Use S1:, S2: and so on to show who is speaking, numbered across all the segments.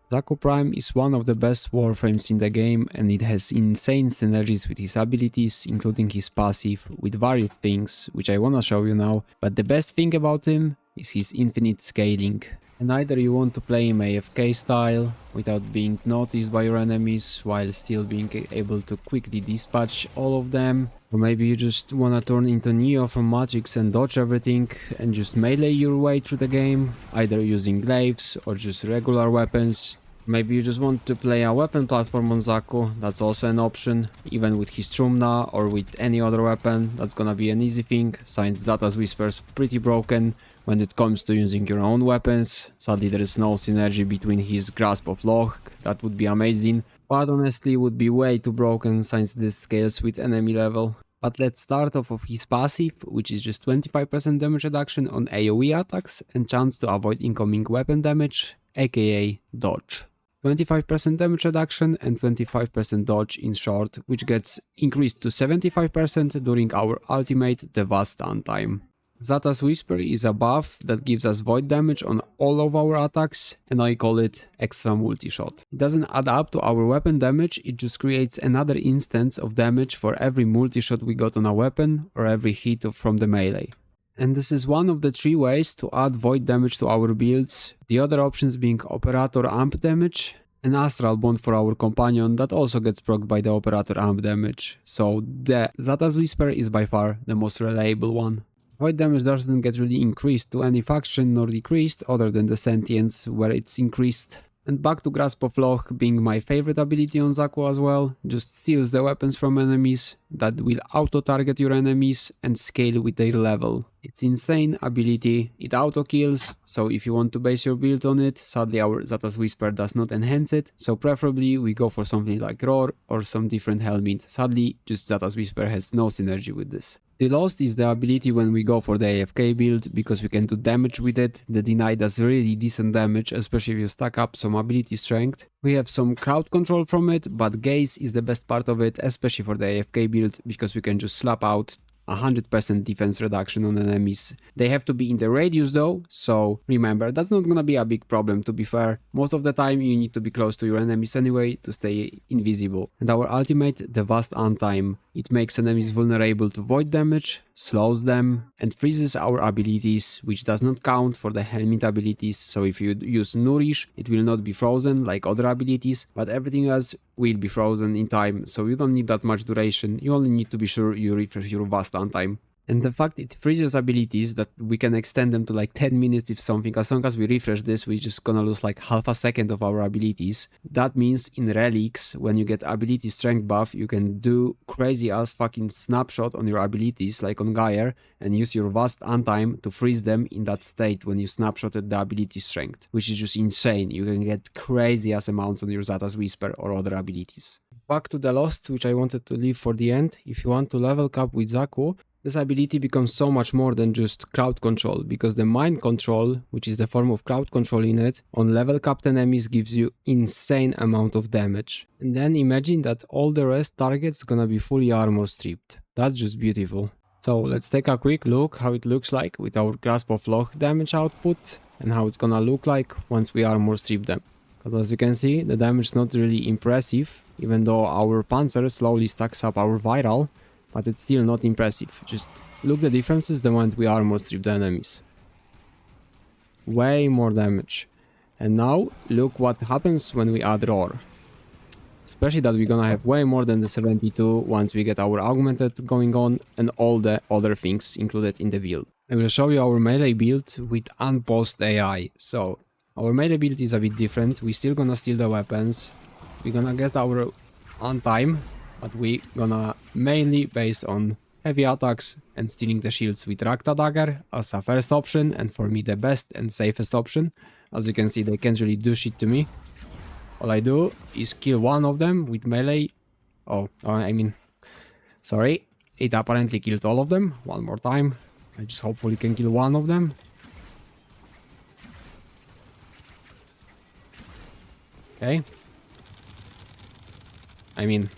S1: Xaku Prime is one of the best Warframes in the game, and it has insane synergies with his abilities, including his passive, with various things, which I wanna show you now. But the best thing about him is his infinite scaling. And either you want to play him AFK style, without being noticed by your enemies, while still being able to quickly dispatch all of them, or maybe you just wanna turn into Neo from Matrix and dodge everything and just melee your way through the game, either using glaives or just regular weapons. Maybe you just want to play a weapon platform on Xaku, that's also an option, even with his Trumna or with any other weapon, that's gonna be an easy thing, since Zata's Whisper's pretty broken when it comes to using your own weapons. Sadly there is no synergy between his Grasp of Loch, that would be amazing, but honestly would be way too broken since this scales with enemy level. But let's start off of his passive, which is just 25% damage reduction on AoE attacks and chance to avoid incoming weapon damage, aka dodge. 25% damage reduction and 25% dodge in short, which gets increased to 75% during our ultimate, the Vast Untime. Zata's Whisper is a buff that gives us void damage on all of our attacks, and I call it extra multi-shot. It doesn't add up to our weapon damage, it just creates another instance of damage for every multi-shot we got on a weapon or every hit from the melee. And this is one of the 3 ways to add void damage to our builds, the other options being Operator Amp damage and Astral Bond for our companion that also gets procced by the Operator Amp damage, so the Zata's Whisper is by far the most reliable one. Void damage doesn't get really increased to any faction nor decreased other than the Sentience where it's increased. And back to Grasp of Loch being my favorite ability on Xaku as well, just steals the weapons from enemies, that will auto-target your enemies and scale with their level. It's insane ability, it auto-kills, so if you want to base your build on it, sadly our Zata's Whisper does not enhance it, so preferably we go for something like Roar or some different helmet. Sadly, just Zata's Whisper has no synergy with this. The Lost is the ability when we go for the AFK build, because we can do damage with it. The Deny does really decent damage, especially if you stack up some ability strength. We have some crowd control from it, but Gaze is the best part of it, especially for the AFK build, because we can just slap out 100% defense reduction on enemies. They have to be in the radius though, so remember, that's not gonna be a big problem to be fair. Most of the time you need to be close to your enemies anyway to stay invisible. And our ultimate, the Vast Untime, it makes enemies vulnerable to void damage, slows them, and freezes our abilities, which does not count for the helmet abilities, so if you use Nourish, it will not be frozen like other abilities, but everything else will be frozen in time, so you don't need that much duration, you only need to be sure you refresh your Vast Untime. And the fact it freezes abilities, that we can extend them to like 10 minutes if something, as long as we refresh this, we're just gonna lose like half a second of our abilities. That means in relics, when you get ability strength buff, you can do crazy ass fucking snapshot on your abilities, like on Gaia, and use your Vast Untime to freeze them in that state when you snapshotted the ability strength, which is just insane. You can get crazy ass amounts on your Zata's Whisper or other abilities. Back to the Lost, which I wanted to leave for the end. If you want to level cap with Xaku, this ability becomes so much more than just crowd control, because the mind control, which is the form of crowd control in it, on level capped enemies gives you insane amount of damage. And then imagine that all the rest targets gonna be fully armor stripped. That's just beautiful. So let's take a quick look how it looks like with our Grasp of Loch damage output and how it's gonna look like once we armor strip them. Because as you can see, the damage is not really impressive, even though our Panzer slowly stacks up our viral. But it's still not impressive. Just look the differences the moment we armor strip the enemies. Way more damage. And now look what happens when we add Roar. Especially that we're gonna have way more than the 72 once we get our augmented going on and all the other things included in the build. I will show you our melee build with unpaused AI. So our melee build is a bit different. We're still gonna steal the weapons. We're gonna get our untime, but we gonna mainly base on heavy attacks and stealing the shields with Rakta Dagger as a first option, and for me the best and safest option. As you can see, they can't really do shit to me. All I do is kill one of them with melee. Sorry, it apparently killed all of them. One more time. I just hopefully can kill one of them. Okay. I mean,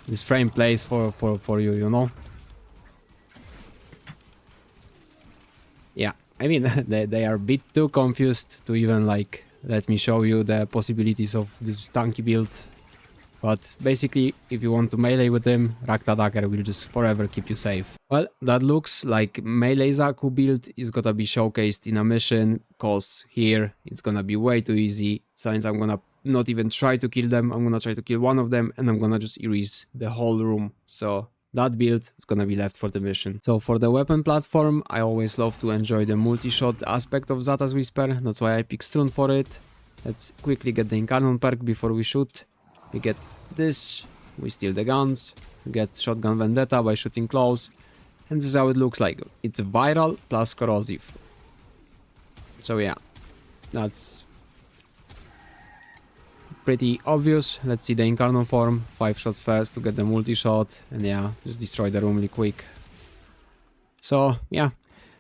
S1: this frame plays for you, you know? Yeah, I mean, they are a bit too confused to even like let me show you the possibilities of this tanky build. But basically, if you want to melee with him, Rakta Dagger will just forever keep you safe. Well, that looks like melee Xaku build is gonna be showcased in a mission, cause here it's gonna be way too easy, since I'm gonna not even try to kill them, I'm gonna try to kill one of them and I'm gonna just erase the whole room. So that build is gonna be left for the mission. So for the weapon platform, I always love to enjoy the multi-shot aspect of Zata's Whisper, that's why I pick Strun for it. Let's quickly get the Incarnon perk before we shoot. We get this, we steal the guns, we get Shotgun Vendetta by shooting close, and this is how it looks like. It's viral plus corrosive. So yeah, that's pretty obvious. Let's see the Incarnon form, 5 shots first to get the multi-shot, and yeah, just destroy the room really quick. So yeah,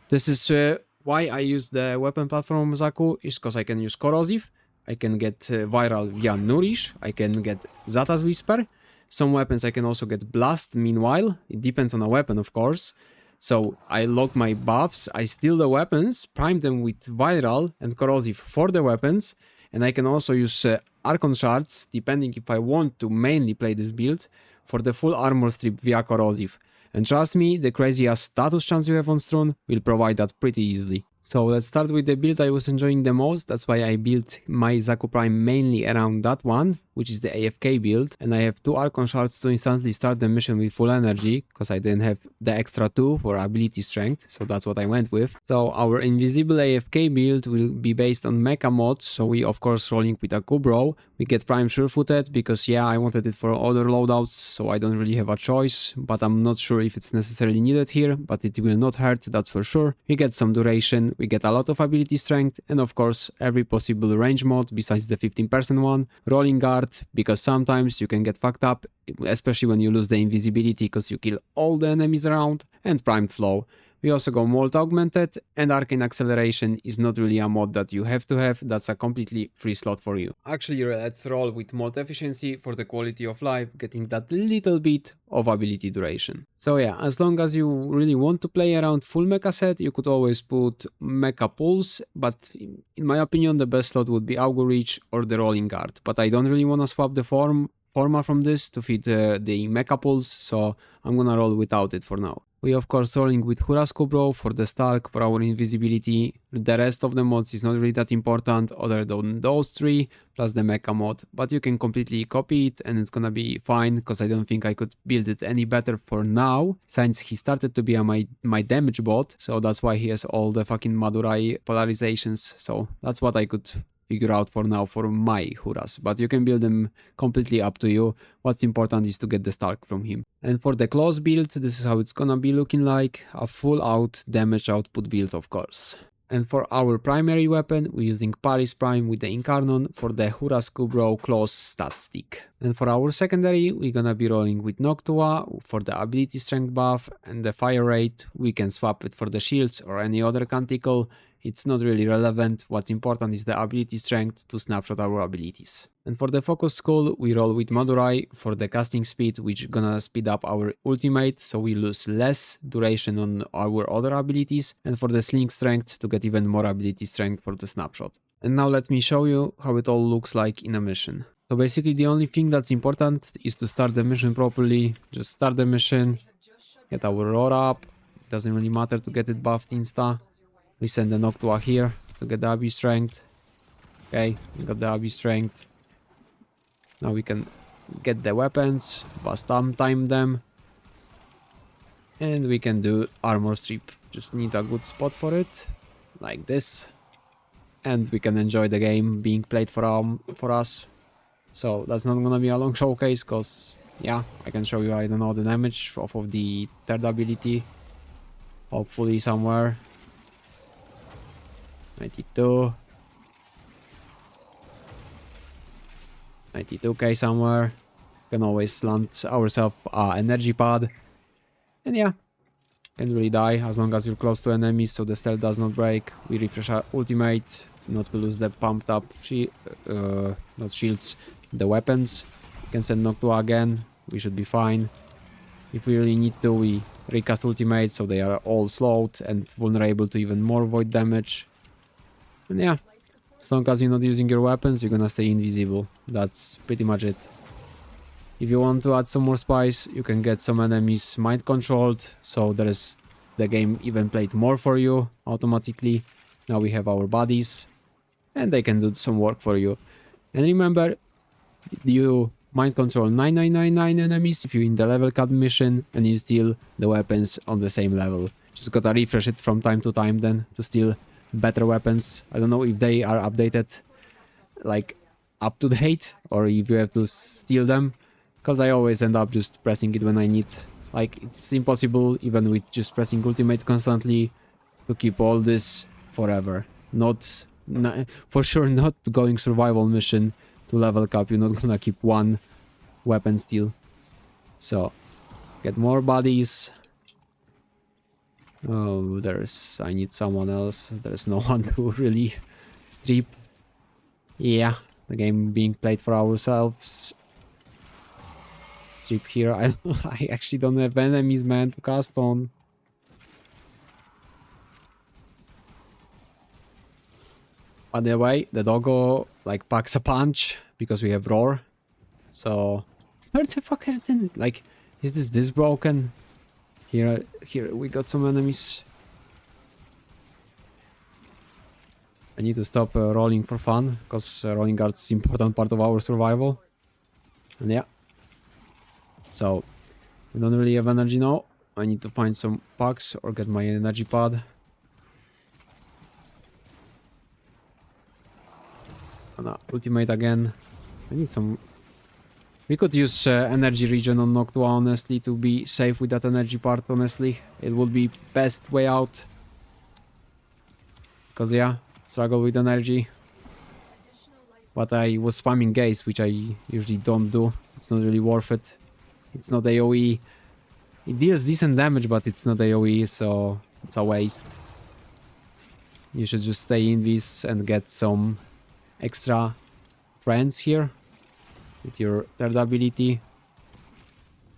S1: this is why I use the weapon platform Xaku, is because I can use corrosive. I can get viral via Nourish, I can get Zata's Whisper. Some weapons I can also get Blast meanwhile, it depends on the weapon of course. So I lock my buffs, I steal the weapons, prime them with viral and corrosive for the weapons. And I can also use Archon Shards, depending if I want to mainly play this build, for the full armor strip via corrosive. And trust me, the crazy ass status chance you have on Strun will provide that pretty easily. So let's start with the build I was enjoying the most, that's why I built my Xaku Prime mainly around that one, which is the AFK build, and I have 2 Archon Shards to instantly start the mission with full energy, because I didn't have the extra 2 for ability strength, so that's what I went with. So our invisible AFK build will be based on mecha mods, so we of course rolling with a Kubro. We get Prime Sure-Footed, because yeah, I wanted it for other loadouts, so I don't really have a choice, but I'm not sure if it's necessarily needed here, but it will not hurt, that's for sure. We get some duration, we get a lot of ability strength, and of course every possible range mod besides the 15% one. Rolling guard, because sometimes you can get fucked up, especially when you lose the invisibility because you kill all the enemies around, and primed flow. We also go Molt Augmented, and Arcane Acceleration is not really a mod that you have to have, that's a completely free slot for you. Actually, let's roll with Molt Efficiency for the quality of life, getting that little bit of ability duration. So yeah, as long as you really want to play around full mecha set, you could always put Mecha Pulse, but in my opinion the best slot would be Augur Reach or the Rolling Guard, but I don't really want to swap the forma from this to fit the Mecha Pulse, so I'm gonna roll without it for now. We of course rolling with Huras Kubro for the Stalk for our invisibility. The rest of the mods is not really that important other than those 3 plus the mecha mod, but you can completely copy it and it's gonna be fine, because I don't think I could build it any better for now, since he started to be my damage bot, so that's why he has all the fucking Madurai polarizations, so that's what I could figure out for now for my Huras, but you can build them completely up to you. What's important is to get the Stalk from him. And for the close build, this is how it's gonna be looking like, a full out damage output build of course. And for our primary weapon, we're using Paris Prime with the Incarnon for the Huras Kubro close stat stick. And for our secondary, we're gonna be rolling with Noctua for the ability strength buff, and the fire rate, we can swap it for the shields or any other canticle. It's not really relevant, what's important is the ability strength to snapshot our abilities. And for the focus skull, we roll with Madurai for the casting speed, which gonna speed up our ultimate, so we lose less duration on our other abilities, and for the sling strength to get even more ability strength for the snapshot. And now let me show you how it all looks like in a mission. So basically the only thing that's important is to start the mission properly, just start the mission, get our roar up, doesn't really matter to get it buffed insta. We send the Noctua here to get the AB strength. Okay, we got the AB strength. Now we can get the weapons, bust time them. And we can do armor strip. Just need a good spot for it, like this. And we can enjoy the game being played for us. So that's not gonna be a long showcase, cause yeah, I can show you, I don't know, the damage off of the third ability. Hopefully somewhere. 92. 92k somewhere. Can always land ourselves energy pad. And yeah, can't really die as long as you're close to enemies, so the stealth does not break. We refresh our ultimate, not to lose the pumped up not shields, the weapons. We can send Noctua again, we should be fine. If we really need to, we recast ultimate, so they are all slowed and vulnerable to even more void damage. And yeah, As long as you're not using your weapons, you're gonna stay invisible. That's pretty much it. If you want to add some more spice, you can get some enemies mind controlled, so there is the game even played more for you automatically. Now we have our bodies, and they can do some work for you. And remember, you mind control 9999 enemies if you're in the level cap mission, and you steal the weapons on the same level. Just gotta refresh it from time to time then to steal better weapons. I don't know if they are updated like up to date or if you have to steal them, because I always end up just pressing it when I need. Like, it's impossible even with just pressing ultimate constantly to keep all this forever. For sure not going survival mission to level cap. You're not gonna keep one weapon steal. So get more bodies. Oh, I need someone else. There's no one to really strip. Yeah, the game being played for ourselves. Strip here. I actually don't have enemies, man, to cast on. By the way, the doggo like packs a punch because we have roar. So where the fuck are they? Like, is this broken? Here we got some enemies. I need to stop rolling for fun, because rolling guards is important part of our survival. And yeah. So, we don't really have energy now. I need to find some packs or get my energy pad. And ultimate again. I need some... We could use energy regen on Noctua, honestly, to be safe with that energy part, honestly. It would be best way out. Because, yeah, struggle with energy. But I was spamming gaze, which I usually don't do. It's not really worth it. It's not AoE. It deals decent damage, but it's not AoE, so it's a waste. You should just stay in this and get some extra friends here. With your third ability.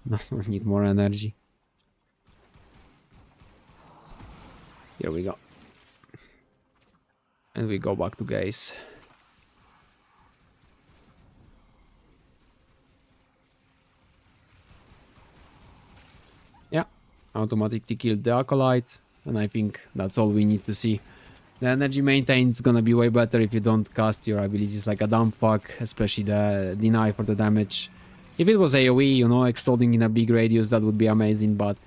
S1: No, I need more energy. Here we go. And we go back to gaze. Yeah, automatically killed the acolyte. And I think that's all we need to see. The energy maintain is gonna be way better if you don't cast your abilities like a dump fuck, especially the deny for the damage. If it was AoE, you know, exploding in a big radius, that would be amazing, but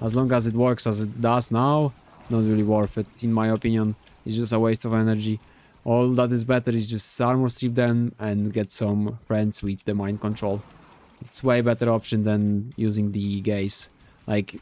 S1: as long as it works as it does now, not really worth it, in my opinion. It's just a waste of energy. All that is better is just armor strip them and get some friends with the mind control. It's way better option than using the gaze. Like,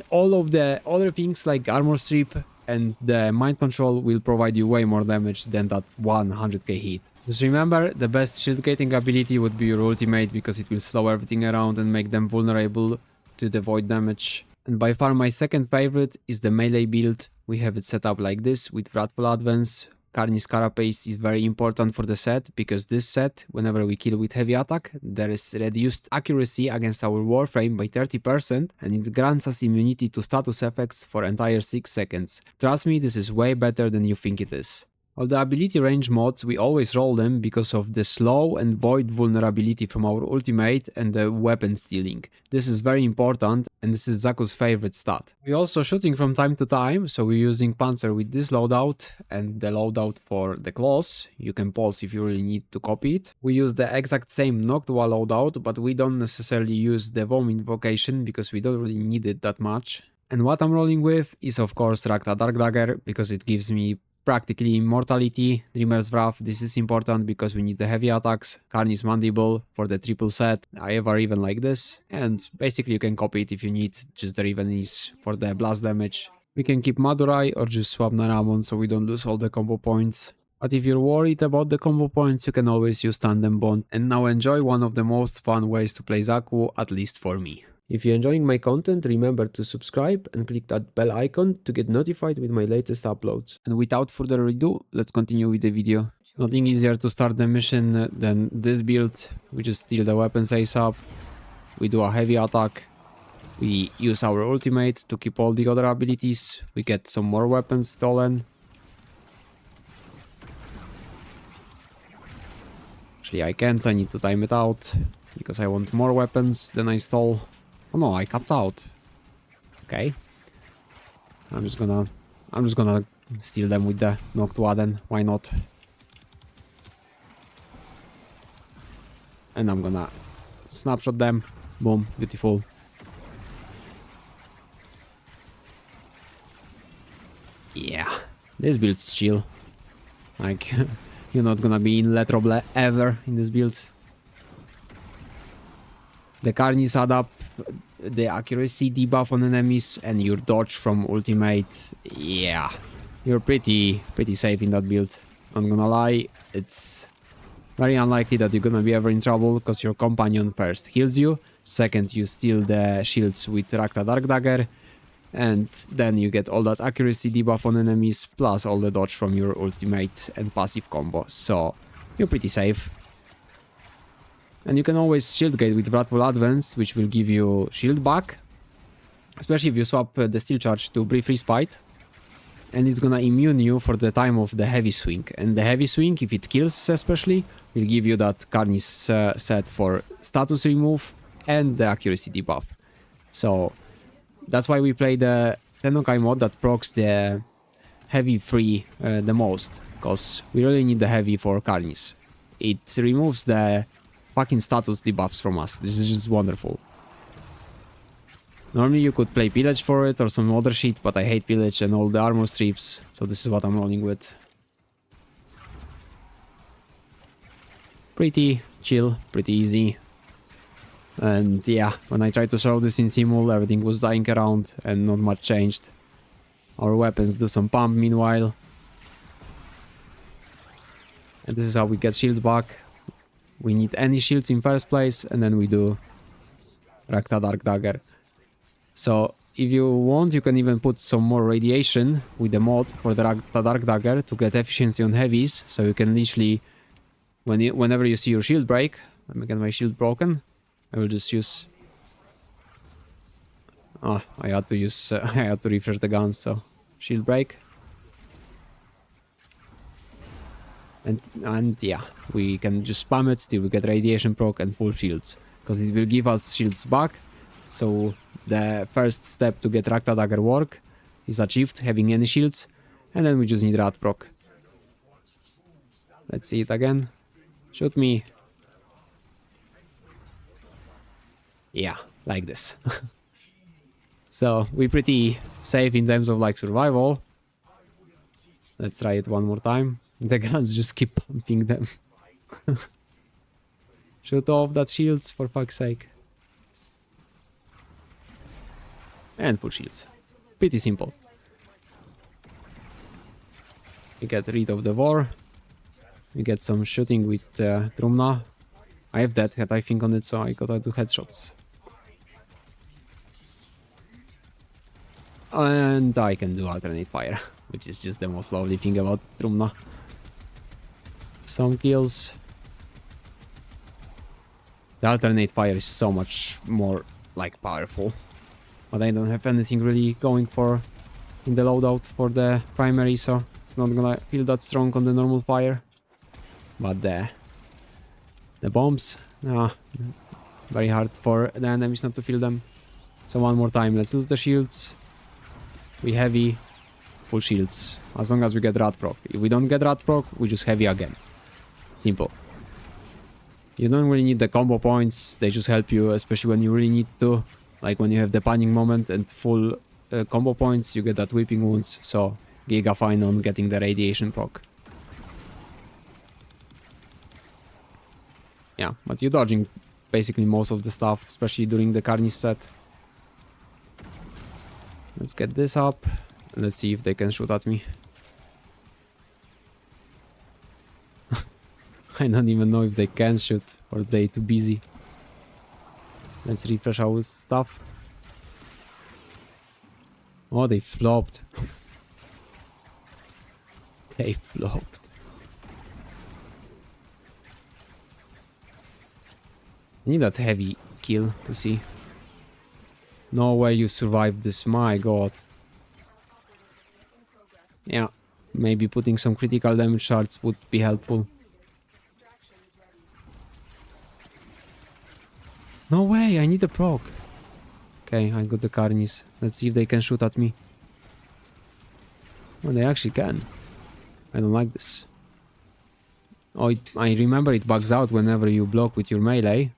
S1: all of the other things like armor strip and the mind control will provide you way more damage than that 100k hit. Just remember, the best shield gating ability would be your ultimate, because it will slow everything around and make them vulnerable to the void damage. And by far my second favorite is the melee build. We have it set up like this with Wrathful Advance. Carni's Carapace is very important for the set, because this set, whenever we kill with heavy attack, there is reduced accuracy against our Warframe by 30%, and it grants us immunity to status effects for entire 6 seconds. Trust me, this is way better than you think it is. All the ability range mods, we always roll them because of the slow and void vulnerability from our ultimate and the weapon stealing. This is very important, and this is Xaku's favorite stat. We're also shooting from time to time, so we're using Panzer with this loadout and the loadout for the claws. You can pause if you really need to copy it. We use the exact same Noctua loadout, but we don't necessarily use the Vom invocation because we don't really need it that much. And what I'm rolling with is of course Rakta Dark Dagger, because it gives me practically immortality. Dreamer's Wrath, this is important because we need the heavy attacks. Carni's Mandible for the triple set. I have a Riven like this, and basically you can copy it if you need. Just the Riven is for the blast damage. We can keep Madurai or just swap Naramon so we don't lose all the combo points. But if you're worried about the combo points, you can always use Tandem Bond. And now enjoy one of the most fun ways to play Xaku, at least for me. If you're enjoying my content, remember to subscribe and click that bell icon to get notified with my latest uploads. And without further ado, let's continue with the video. Nothing easier to start the mission than this build. We just steal the weapons ASAP. We do a heavy attack. We use our ultimate to keep all the other abilities. We get some more weapons stolen. Actually, I can't. I need to time it out because I want more weapons than I stole. Oh no, I capped out. Okay. I'm just gonna steal them with the knocked Waden. Why not? And I'm gonna snapshot them. Boom, beautiful. Yeah, this build's chill. Like, you're not gonna be in Le Trouble ever in this build. The carnies add up the accuracy debuff on enemies and your dodge from ultimate. Yeah, you're pretty safe in that build. Not gonna lie, it's very unlikely that you're gonna be ever in trouble because your companion first heals you, second you steal the shields with Rakta Dark Dagger, and then you get all that accuracy debuff on enemies plus all the dodge from your ultimate and passive combo, so you're pretty safe. And you can always shield gate with Wrathful Advance, which will give you shield back, especially if you swap the steel charge to brief respite. And it's gonna immune you for the time of the heavy swing. And the heavy swing, if it kills especially, will give you that Carnies set for status remove and the accuracy debuff. So that's why we play the Tennokai mod that procs the heavy free the most, because we really need the heavy for Carnies. It removes the fucking status debuffs from us. This is just wonderful. Normally you could play pillage for it or some other shit, but I hate pillage and all the armor strips, so this is what I'm rolling with. Pretty chill, pretty easy. And yeah, when I tried to show this in Simul, everything was dying around and not much changed. Our weapons do some pump meanwhile. And this is how we get shields back. We need any shields in first place, and then we do Rakta Dark Dagger. So if you want, you can even put some more radiation with the mod for the Rakta Dark Dagger to get efficiency on heavies, so you can literally, whenever you see your shield break, let me get my shield broken, I will just use... Oh, I had to use, I had to refresh the guns, so shield break. And yeah, we can just spam it till we get radiation proc and full shields, because it will give us shields back. So the first step to get Rakta Dagger work is achieved, having any shields, and then we just need Rat proc. Let's see it again. Shoot me. Yeah, like this. So we're pretty safe in terms of like survival. Let's try it one more time. The guns just keep pumping them. Shoot off that shields, for fuck's sake. And put shields. Pretty simple. We get rid of the war. We get some shooting with Trumna. I have that head, I think, on it, so I gotta do headshots. And I can do alternate fire, which is just the most lovely thing about Trumna. Some kills. The alternate fire is so much more, like, powerful. But I don't have anything really going for in the loadout for the primary, so it's not gonna feel that strong on the normal fire. But the bombs, very hard for the enemies not to feel them. So one more time, let's use the shields. We heavy, full shields, as long as we get rat proc. If we don't get rat proc, we just heavy again. Simple. You don't really need the combo points, they just help you, especially when you really need to. Like when you have the panic moment and full combo points, you get that whipping wounds, so giga fine on getting the radiation proc. Yeah, but you're dodging basically most of the stuff, especially during the Carnies set. Let's get this up, and let's see if they can shoot at me. I don't even know if they can shoot, or they too busy. Let's refresh our stuff. Oh, they flopped. They flopped. I need that heavy kill to see. No way you survived this, my god. Yeah, maybe putting some critical damage shards would be helpful. No way, I need a proc. Okay, I got the carnies. Let's see if they can shoot at me. Well, they actually can. I don't like this. Oh, I remember it bugs out whenever you block with your melee.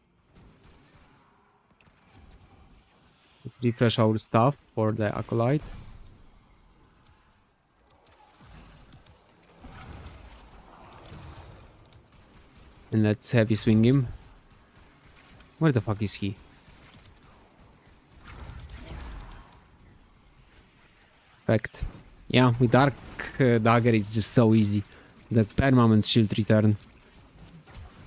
S1: Let's refresh our stuff for the acolyte. And let's heavy swing him. Where the fuck is he? Perfect. Yeah, with Dark Dagger it's just so easy. The permanent shield return.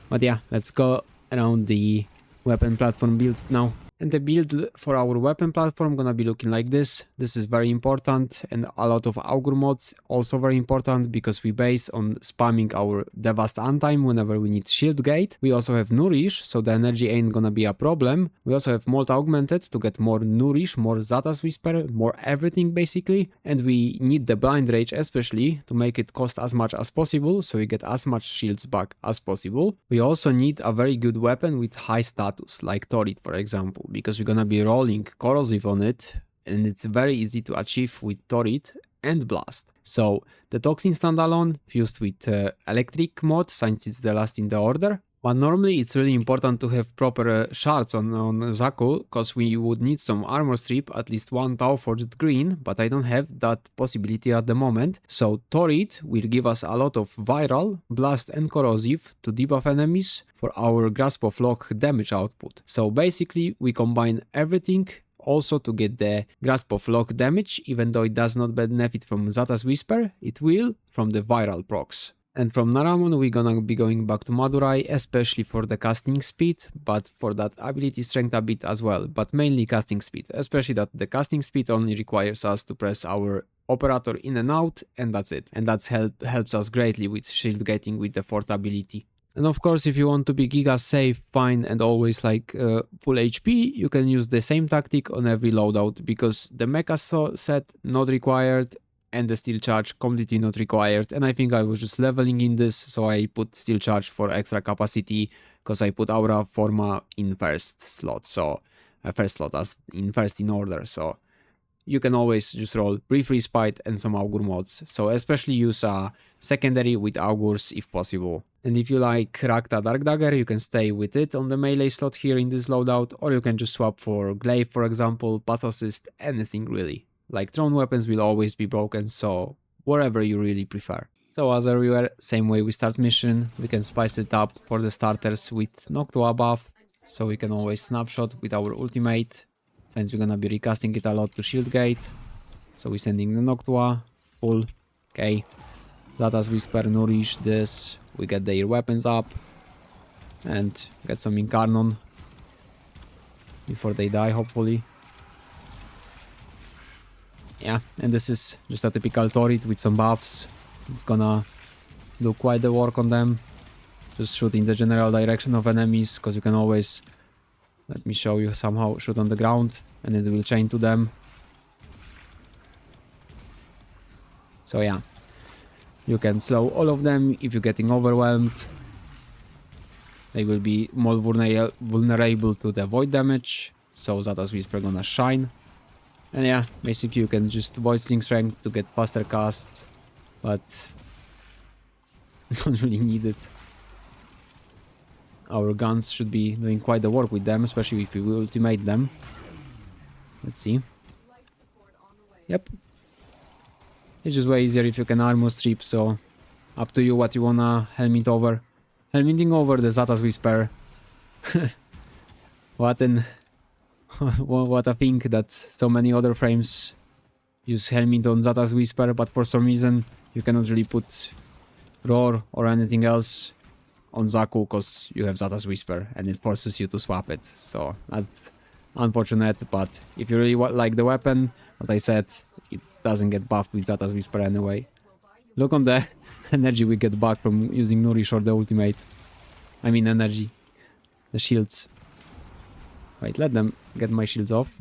S1: But yeah, let's go around the weapon platform build now. And the build for our weapon platform gonna be looking like this. This is very important, and a lot of augur mods also very important because we base on spamming our Devast Untime whenever we need shield gate. We also have Nourish, so the energy ain't gonna be a problem. We also have Molt Augmented to get more Nourish, more Zata's Whisper, more everything basically. And we need the Blind Rage especially to make it cost as much as possible, so we get as much shields back as possible. We also need a very good weapon with high status, like Torrid for example, because we're gonna be rolling corrosive on it, and it's very easy to achieve with Torrid and Blast. So the Toxin standalone fused with electric mod, since it's the last in the order. But normally it's really important to have proper shards on Xaku, because we would need some armor strip, at least one Tau Forged Green, but I don't have that possibility at the moment. So Torrid will give us a lot of viral, blast and corrosive to debuff enemies for our Grasp of Lock damage output. So basically we combine everything also to get the Grasp of Lock damage, even though it does not benefit from Zata's Whisper, it will from the viral procs. And from Naramon we're gonna be going back to Madurai, especially for the casting speed, but for that ability strength a bit as well, but mainly casting speed, especially that the casting speed only requires us to press our operator in and out, and that's it. And that helps us greatly with shield gating with the fourth ability. And of course, if you want to be giga safe, fine, and always like full HP, you can use the same tactic on every loadout, because the mecha set not required, and the steel charge completely not required. And I think I was just leveling in this, so I put steel charge for extra capacity, because I put aura forma in first slot, so first slot as in first in order. So you can always just roll brief respite and some augur mods, so especially use a secondary with augurs if possible. And if you like Rakta Dark Dagger, you can stay with it on the melee slot here in this loadout, or you can just swap for Glaive for example, Path Assist, anything really. Like thrown weapons will always be broken, so whatever you really prefer. So as everywhere, same way we start mission, we can spice it up for the starters with Noctua buff, so we can always snapshot with our ultimate, since we're gonna be recasting it a lot to shield gate. So we're sending the Noctua, full, okay. Zata's Whisper, Nourish this, we get their weapons up, and get some Incarnon before they die hopefully. Yeah, and this is just a typical Torrid with some buffs. It's gonna do quite the work on them. Just shoot in the general direction of enemies, because you can always, let me show you, somehow shoot on the ground and it will chain to them. So yeah, you can slow all of them if you're getting overwhelmed. They will be more vulnerable to the void damage, so Zata's Whisper gonna shine. And yeah, basically you can just Void Sling Strength to get faster casts, but don't really need it. Our guns should be doing quite the work with them, especially if we will ultimate them. Let's see. Yep. It's just way easier if you can armor strip, so up to you what you wanna helmet over. Helmeting over the Zata's Whisper. What a thing that so many other frames use helmet on Zata's Whisper, but for some reason you cannot really put Roar or anything else on Xaku, because you have Zata's Whisper and it forces you to swap it. So that's unfortunate, but if you really like the weapon, as I said, it doesn't get buffed with Zata's Whisper anyway. Look on the energy we get back from using Nourish or the ultimate. I mean energy. The shields. Wait, let them get my shields off.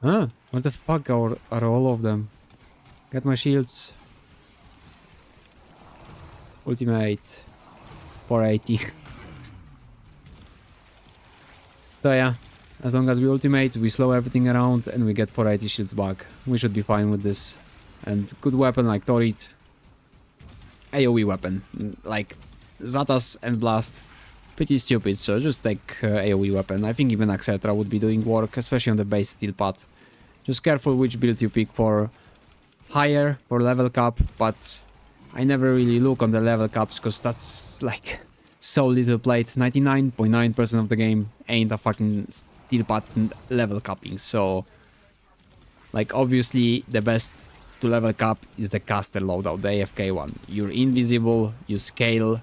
S1: Huh? What the fuck are all of them? Get my shields. Ultimate. 480. So yeah, as long as we ultimate, we slow everything around and we get 480 shields back. We should be fine with this. And good weapon like Torit. AoE weapon. Like Zatas and Blast. Pretty stupid, so just take AoE weapon. I think even Etc would be doing work, especially on the base steel path. Just careful which build you pick for higher, for level cap, but I never really look on the level caps because that's like so little played. 99.9% of the game ain't a fucking steel path level capping, so like obviously the best to level cap is the caster loadout, the AFK one. You're invisible, you scale,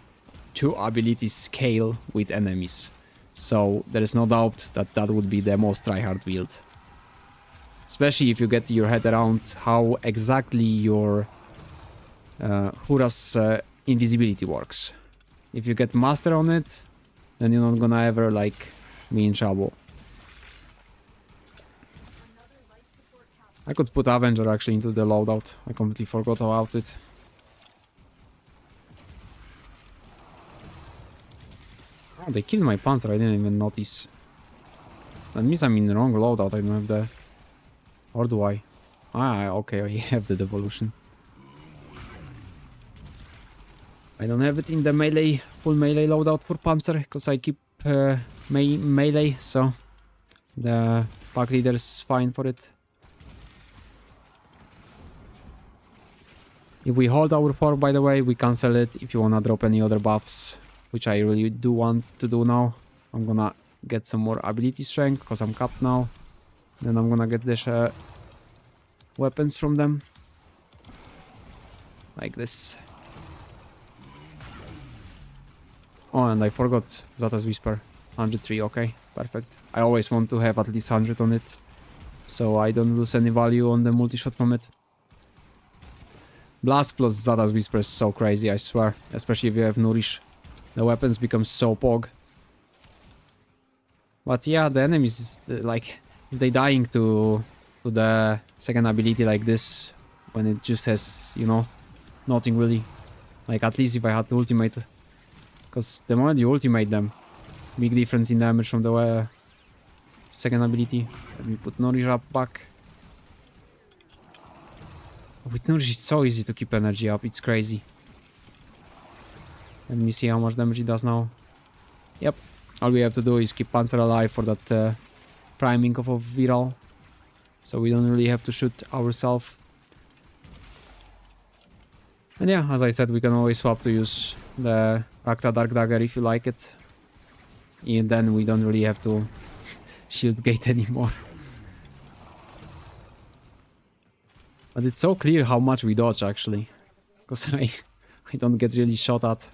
S1: 2 abilities scale with enemies. So there is no doubt that that would be the most tryhard build. Especially if you get your head around how exactly your Hura's invisibility works. If you get master on it, then you're not gonna ever like be in trouble. I could put Avenger actually into the loadout. I completely forgot about it. Oh, they killed my Panzer, I didn't even notice. That means I'm in the wrong loadout, I don't have the... Or do I? Ah, okay, I have the devolution. I don't have it in the melee, full melee loadout for Panzer, because I keep melee, so... The pack leader is fine for it. If we hold our fork, by the way, we cancel it if you wanna drop any other buffs, which I really do want to do now. I'm gonna get some more ability strength, because I'm capped now. Then I'm gonna get the weapons from them. Like this. Oh, and I forgot Zata's Whisper. 103, okay, perfect. I always want to have at least 100 on it, so I don't lose any value on the multi-shot from it. Blast plus Zata's Whisper is so crazy, I swear. Especially if you have Nourish. The weapons become so pog. But yeah, the enemies, like, if they dying to the second ability like this, when it just has, you know, nothing really. Like, at least if I had to ultimate. Because the moment you ultimate them, big difference in damage from the second ability. Let me put Nourish up back. With Nourish it's so easy to keep energy up, it's crazy. Let me see how much damage it does now. Yep, all we have to do is keep Panzer alive for that priming of a viral. So we don't really have to shoot ourselves. And yeah, as I said, we can always swap to use the Rakta Dark Dagger if you like it. And then we don't really have to shield gate anymore. But it's so clear how much we dodge actually. Because I don't get really shot at.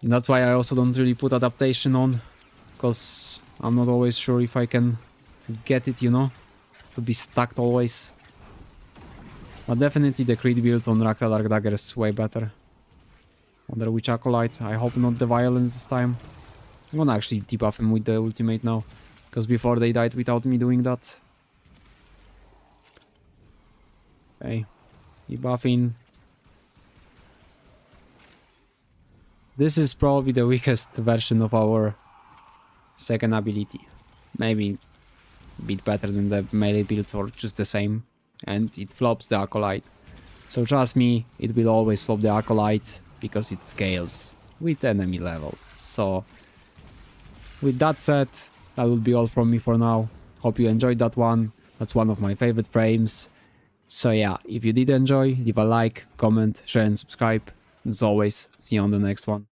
S1: And that's why I also don't really put adaptation on. Because I'm not always sure if I can get it, you know. To be stacked always. But definitely the crit build on Rakta Dark Dagger is way better. On the Witch Acolyte, I hope not the violence this time. I'm gonna actually debuff him with the ultimate now. Because before they died without me doing that. Okay. Debuffing. This is probably the weakest version of our second ability. Maybe a bit better than the melee build or just the same. And it flops the Acolyte. So trust me, it will always flop the Acolyte because it scales with enemy level. So with that said, that will be all from me for now. Hope you enjoyed that one. That's one of my favorite frames. So yeah, if you did enjoy, leave a like, comment, share and subscribe. As always, see you on the next one.